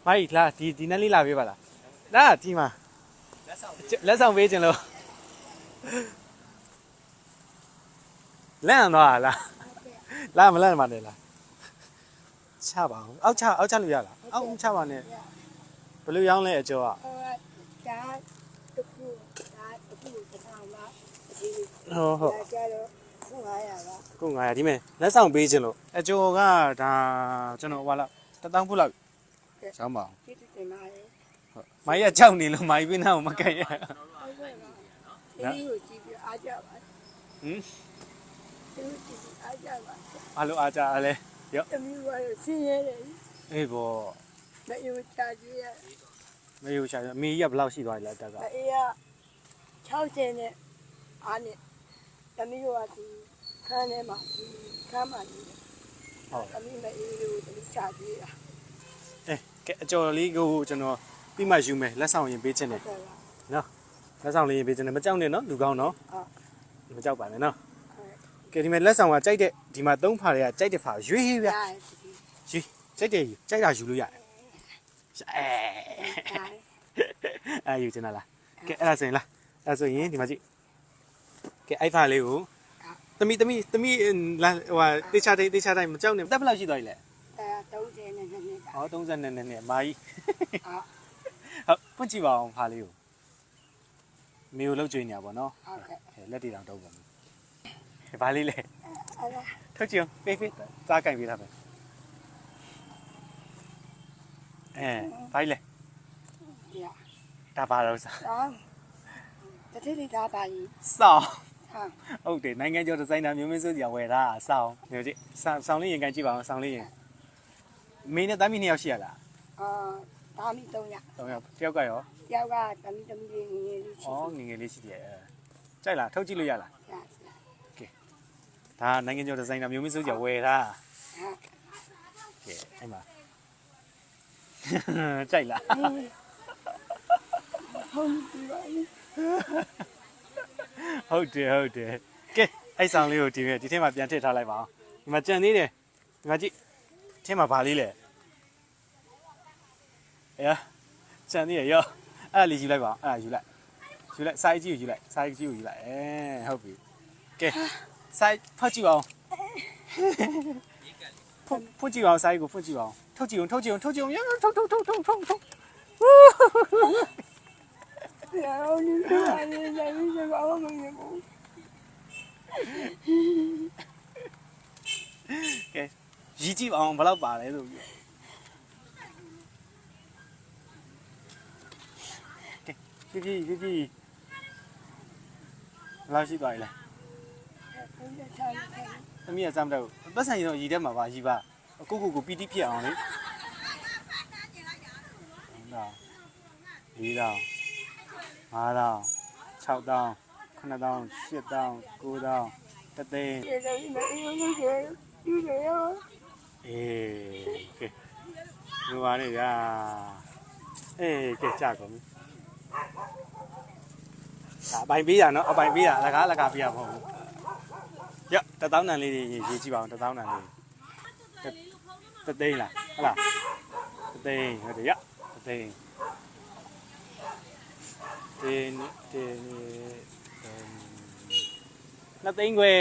မိုက်လာဒီနန်းလေးလာပေးပါလားဒါဒီမှာလက်ဆောင်ပေးခြင်းလို့လန့်သွားလားလာမလန့်ပါနဲ့လားချပါအောင်အောက်ချလို့ရလားအောက်ချပါနဲ့ဘယ်လိုရောင်းလဲအကျော်ကဒါတခုတစ်ထောင်ပါဟုတ်ကျတော့900ပါကို900ဒီမဲ့လက်ဆောင်ပေးခြင်းလို့အကျော်ကဒါကျွန်တော်ဟိုလာ1000ဖုတ်လောက်ရောင်းပါအောင်ကျေးဇူးတင်ပါတယ်ဟုတ်မိုင်းရကြောက်နေလို့မိုင်းပေးနာကိုမကဲ့ရဟုတ်ကဲ့ပါဒီကိုကြည့်ပြီးအားကြပါဟင်ဒီကိုကြည့်ပြီးအားကြပါဘာလို့အားကြလဲရော့တမီးကတော့ဆင်းရဲတယ်အေးဘောမယူချကြီးရမယူချာအမေကြီးကဘယ်လောက်ရှိသွားလဲတက်ကအေးက60နဲ့အားနဲ့တမီးကဒီခန်းထဲမှာဒီခန်းမှာနေတယ်ဟုတ်တမီးမအေးလို့တမီးချကြီးရကဲအကျော်လေးကိုကျွန်တော်ပြီးမှယူမယ်လက်ဆောင်ရင်ပေးခြင်းနဲ့နော်လက်ဆောင်လေးရင်ပေးခြင်းနဲ့မကြောက်နဲ့နော်လူကောင်းနော်ဟုတ်မကြောက်ပါနဲ့နော်ကဲဒီမဲ့လက်ဆောင်ကကြိုက်တဲ့ဒီမှာ3ဖာတွေကကြိုက်တဲ့ဖာရွေးဗျယူကြိုက်တယ်ကြိုက်တာယူလို့ရတယ်ယူချင်လားကဲအဲ့ဒါဆိုရင်လားအဲ့ဆိုရင်ဒီမှာကြည့်ကဲအဲ့ဖာလေးကိုသမီးလာဟိုဟာတေချာတိုင်းမကြောက်နဲ့တက်ဘယ်လောက်ရှိသွားပြီလဲ32နှစ်ဟော32နှစ်မာကြီးဟုတ်ဖွင့်ကြည့်ပါအောင်ဖာလေးကိုမေကိုလှုပ်ကြွေးနေရပါတော့ဟုတ်ကဲ့လက်တီတောင်တုံးပါဘာလေးလဲထုတ်ကြည့်အောင်ဖေးစားကြိုင်ပေးထားမယ်ဘာလဲဒါပါတော့စားတတိတိဒါပါကြီးစောင်းဟုတ်တယ်နိုင်ငံကျော်ဒီဇိုင်နာမျိုးမင်းစိုးကြီးဝယ်ထားစောင်းမျိုးကြည့်စောင်းလေးရင်ကန်ကြည့်ပါအောင်စောင်းလေးရင်မင်းနဲ့တမ်းမီ2ယောက်ရှိရလားသားမီ3ယောက်တယောက်ကရောတယောက်ကတမီလေးငယ်လေးရှိငယ်လေးရှိတယ်ကြိုက်လားထုတ်ကြည့်လို့ရလားကဲဒါနိုင်ငံကျော်ဒီဇိုင်နာမျိုးမင်းစိုးကြီးဝယ်ထားကဲအဲ့မှာကြိုက်လားဟုတ်တယ်ကဲအဲ့ဆောင်လေးကိုဒီထဲမှာပြန်ထည့်ထားလိုက်ပါအောင်ဒီမှာကြံသေးတယ်ဒီမှာကြည့်ထဲမှာဘာလေးလဲကြံသေးရရောအဲ့ဒါလေးယူလိုက်ပါအောင်အဲ့ဒါယူလိုက် size ကြီးကိုယူလိုက် size ကြီးကိုယူလိုက်ဟုတ်ပြီကဲ size ဖတ်ကြည့်ပါအောင်ဖွင့်ကြည့်ပါအောင် size ကိုဖွင့်ကြည့်ပါအောင်ထုတ်ကြည့်အောင်ထုတ်ထုတ်ရောင်းနေပါလေလည်းဘာမှမမြင်ဘူးကဲရီးကြည့်ပါအောင်ဘယ်လောက်ပါလဲဆိုပြီးကဲကြည့်ဘယ်လောက်ရှိသွားပြီလဲသမီးကစမ်းတော့ပတ်စံရင်တော့ရီးထဲမှာပါရီးပါကိုပီတိဖြစ်အောင်လေ4,000 5,000 6,000 9,000 10,000 9,000 1,000,000အေးကဲလူပါနေကြကဲကြာကုန်ပြီဒါအပိုင်ပေးရနော်အပိုင်ပေးရအလကားပေးရမဟုတ်ဘူးရော့1000တန်လေးရေးကြည့်ပါအောင်1000တန်လေး1,000,000လားဟုတ်လား1,000,000ဟုတ်တယ်ရော့1,000,0002,000,000ခွဲ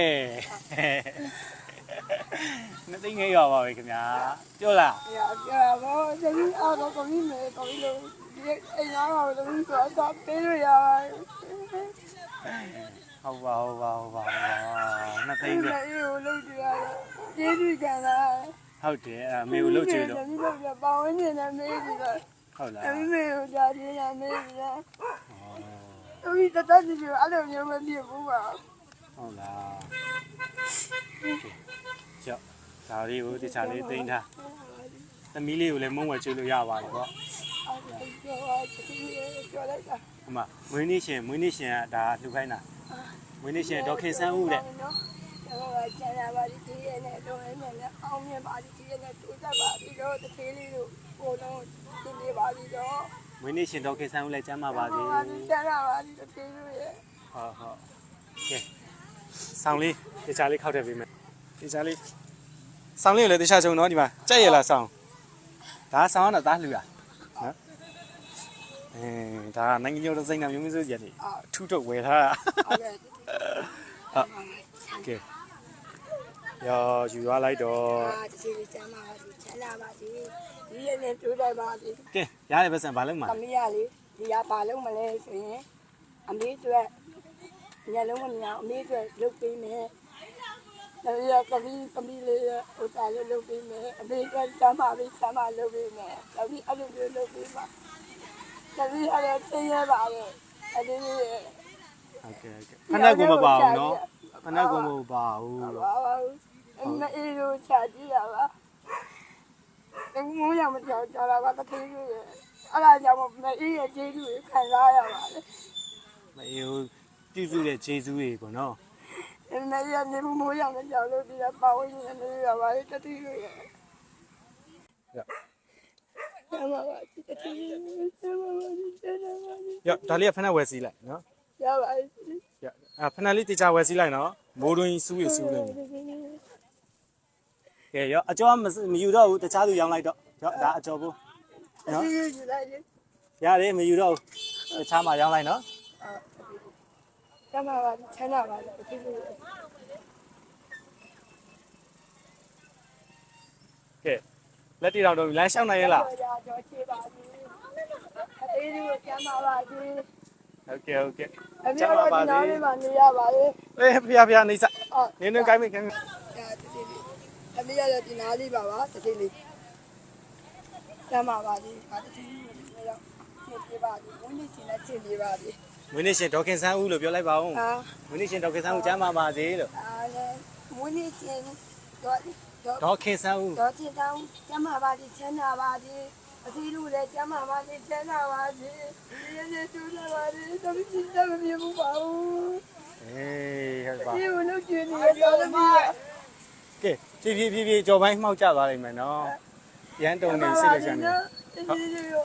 2,000,000ရပါပြီခင်ဗျာပြောလားပြောပါသမီးအားတော့ကိုမီးမယ်ကိုမီးလို့အိမ်သားတော့သမီးဆိုတော့ပေးလို့ရပါတယ်ဟုတ်ပါ2,000,000ခွဲအေးကိုလုပ်ကြရတယ်ကျေးဇူးတင်တာဟုတ်တယ်အမေကိုလုပ်ကြည့်လို့သမီးတို့ကပေါင်းနေတယ်မေးပြီးတော့ဟုတ်လားသမီးကိုကြားနေရမေးပြီးတော့သမီးတတ်ကြည့်အဲ့လိုမျိုးမဖြစ်ဘူးပါဟုတ်လားကြောက်ဒါလေးကိုတခြားလေးသိမ်းထားသမီးလေးကိုလည်းမုံဝယ်ကျွေးလို့ရပါတယ်ပေါ့အမမွေးနေ့ရှင်ကဒါလှူခိုင်းတာမွေးနေ့ရှင်ဒေါက်ခင်ဆန်းဦးတဲ့ကျန်ပါပါဒီရဲ့နဲ့တော့နဲ့အောင်မြင်ပါဒီရဲ့နဲ့တိုးတက်ပါပြီးတော့တစ်သေးလေးတို့ကိုတော့သိနေပါပြီးတော့မွေးနေ့ရှင်ဒေါက်ခင်ဆန်းဦးလည်းကျမ်းပါပါစေကျန်ပါပါဒီတစ်သေးလေးရဲ့ဟုတ်ကဲဆောင်လေးတခြားလေးခောက်ထည့်ပေးမယ်တခြားလေးဆောင်လေးကိုလည်းတခြားချုံတော့ဒီမှာကြက်ရလားဆောင်ဒါဆောင်တော့သားလှူတာ ဒါနိုင်ငံကျော်စိတ်နာမျိုးမျိုးဆိုကြတယ်ထူးထုတ်ဝယ်ထားတာ ဟုတ်ကဲ့ ဟုတ်ကဲရောယူသွားလိုက်တော့ တချီလေးကျမ်းပါပါစီချမ်းသာပါစီဒီရနေတွေ့လိုက်ပါစီ ကဲရတယ်ပတ်စံဘာလို့မှာ သမီးရလေဒီကဘာလုံးမလဲဆိုရင်အမေအတွက်ညလုံးမမြောင်အမေအတွက်လုပ်ပေးမယ်သမီးလေးဟိုတာလေးလုပ်ပေးမယ်အမေအတွက်ကျမ်းပါပြီးကျမ်းပါလုပ်ပေးမယ်သမီးအဲ့လိုမျိုးလုပ်ပေးပါသမီးအဲ့ဒါသိရပါလေအဲ့ဒီ ဟုတ်ကဲ့ဖဏကိုမပါဘူးနော်ဖဏကိုမပါဘူးလို့ ပါပါအမေအေးလို့ချာကြည့်ရပါဒီမိုးရမကြောက်ကြတာပါတတိယရဲ့အဲ့ဒါကြောင့်မအေးရဲ့ကျေးဇူးကိုခံစားရပါလေ မအေးပြုစုတဲ့ခြေစူးတွေပေါ့နော် အမေရနေမိုးရမကြောက်လို့ဒီကပါဝင်နေနေရပါလေတတိယရဲ့ကျမပါတတိယကျမပါကျမပါ ရဒါလေးကဖဏဝယ်စီးလိုက်နော် ရပါပြီ ရဖဏလေးတေချာဝယ်စီးလိုက်နော်မိုးတွင်းစူးရစူးနေကဲရောအကျော်မယူတော့ဘူးတခြားသူရောင်းလိုက်တော့ရောဒါအကျော်ဘူးနော်ရတယ်မယူတော့ဘူးတခြားမှာရောင်းလိုက်နော် ကျမပါချမ်းသာပါတတိယ ကဲလက်တီတော်တော့လမ်းလျှောက်နိုင်ရဲ့လား ကြောချေပါပြီအသေးလေးကိုကျမ်းပါပါစေ ဟုတ်ကဲ့ဟုတ်ကဲ့ အမေတို့ဒီနားလေးမှာနေရပါလေ အေးဖျားနေစနင်းနေကိုင်းမိကိုင်းမိ အမေရတဲ့ဒီနားလေးပါပါတတိလေးကျမ်းပါပါစေတတိလေးကိုရောက်ဖြစ်ပြပါစေဘုန်းကြီးရှင်နဲ့ဖြစ်ပြပါစေ မွေးနေ့ရှင်ဒေါခင်ဆန်းဦးလို့ပြောလိုက်ပါဦး ဟာ မွေးနေ့ရှင်ဒေါခင်ဆန်းဦးကျမ်းပါပါစေလို့ အားလည်းဘုန်းကြီးရှင်တော့ ဒေါခင်ဆန်းဦး တော့တင်တောင်းကျမ်းပါပါစေချမ်းသာပါစေအသီးလူလည်းကျမ်းပါပါစေချမ်းသာပါစေဒီရနေသူလာပါစေတမီးကြီးတမမြင်ဘူးပါဘူး အေးဟုတ်ပါ ဒီလိုလုပ်ကြည့်နေတော့သမီး ကဲဖြည်းကြော်ပိုင်းမှောက်ကျသွားနိုင်မယ်နော်ရန်တုံနေစစ်လိုက်ချင်တယ် ဒီလို